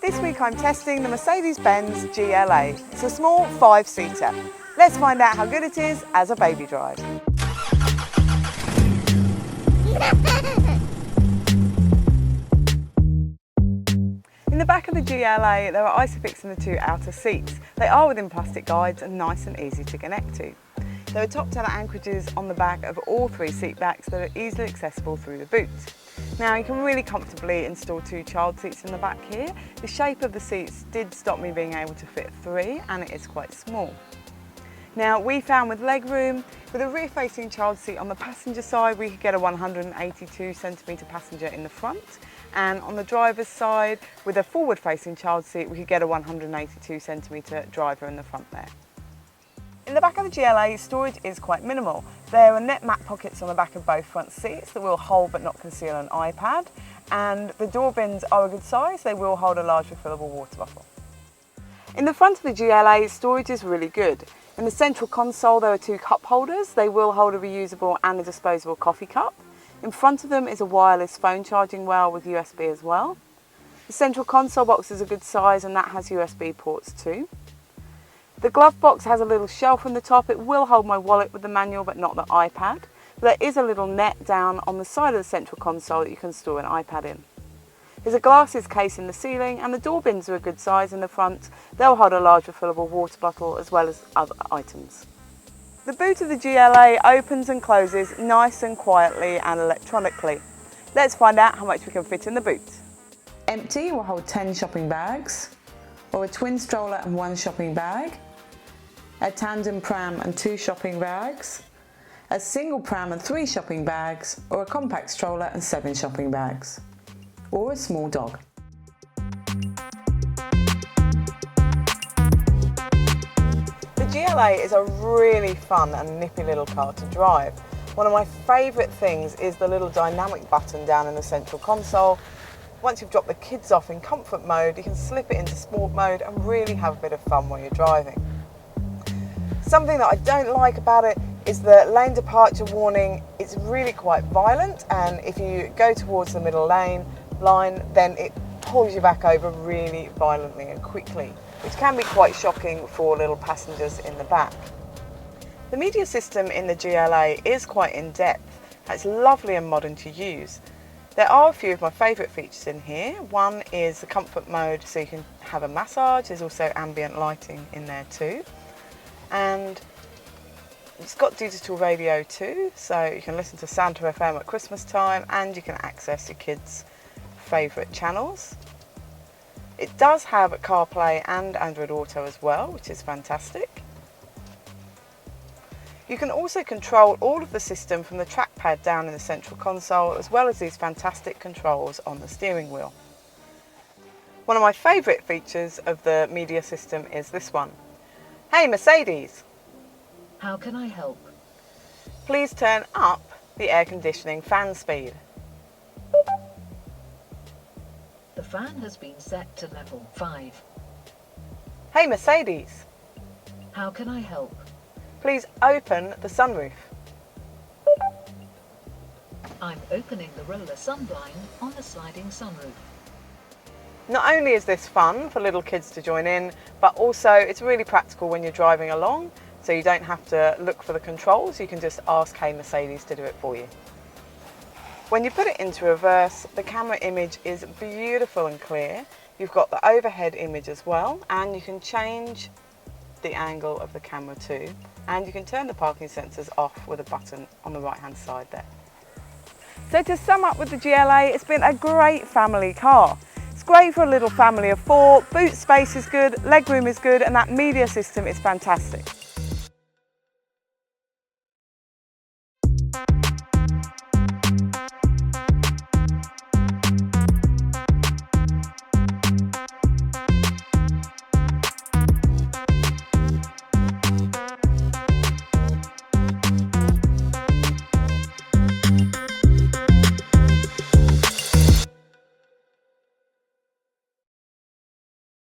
This week I'm testing the Mercedes-Benz GLA. It's a small 5-seater. Let's find out how good it is as a baby drive. In the back of the GLA there are Isofix in the 2 outer seats. They are within plastic guides and nice and easy to connect to. There are top tether anchorages on the back of all 3 seat backs that are easily accessible through the boot. Now you can really comfortably install 2 child seats in the back here. The shape of the seats did stop me being able to fit 3 and it is quite small. Now we found with legroom, with a rear facing child seat on the passenger side we could get a 182cm passenger in the front, and on the driver's side with a forward facing child seat we could get a 182cm driver in the front there. In the back of the GLA, storage is quite minimal. There are net mat pockets on the back of both front seats that will hold but not conceal an iPad, and the door bins are a good size. They will hold a large refillable water bottle. In the front of the GLA, storage is really good. In the central console there are 2 cup holders. They will hold a reusable and a disposable coffee cup. In front of them is a wireless phone charging well with USB as well. The central console box is a good size and that has USB ports too. The glove box has a little shelf on the top. It will hold my wallet with the manual but not the iPad. But there is a little net down on the side of the central console that you can store an iPad in. There's a glasses case in the ceiling and the door bins are a good size in the front. They'll hold a large refillable water bottle as well as other items. The boot of the GLA opens and closes nice and quietly and electronically. Let's find out how much we can fit in the boot. Empty will hold 10 shopping bags, or a twin stroller and 1 shopping bag, a tandem pram and 2 shopping bags, a single pram and 3 shopping bags, or a compact stroller and 7 shopping bags, or a small dog. The GLA is a really fun and nippy little car to drive. One of my favourite things is the little dynamic button down in the central console. Once you've dropped the kids off in comfort mode, you can slip it into sport mode and really have a bit of fun while you're driving. Something that I don't like about it is the lane departure warning. It's really quite violent, and if you go towards the middle line, then it pulls you back over really violently and quickly, which can be quite shocking for little passengers in the back. The media system in the GLA is quite in-depth. It's lovely and modern to use. There are a few of my favourite features in here. One is the comfort mode, so you can have a massage. There's also ambient lighting in there too. And it's got digital radio too, so you can listen to Santa FM at Christmas time and you can access your kids' favourite channels. It does have CarPlay and Android Auto as well, which is fantastic. You can also control all of the system from the trackpad down in the central console, as well as these fantastic controls on the steering wheel. One of my favourite features of the media system is this one. Hey Mercedes! How can I help? Please turn up the air conditioning fan speed. The fan has been set to level 5. Hey Mercedes! How can I help? Please open the sunroof. I'm opening the roller sunblind on the sliding sunroof. Not only is this fun for little kids to join in, but also it's really practical when you're driving along, so you don't have to look for the controls. You can just ask Hey Mercedes to do it for you. When you put it into reverse, the camera image is beautiful and clear. You've got the overhead image as well, and you can change the angle of the camera too, and you can turn the parking sensors off with a button on the right hand side there. So to sum up with the GLA, it's been a great family car. It's great for a little family of 4, boot space is good, legroom is good, and that media system is fantastic.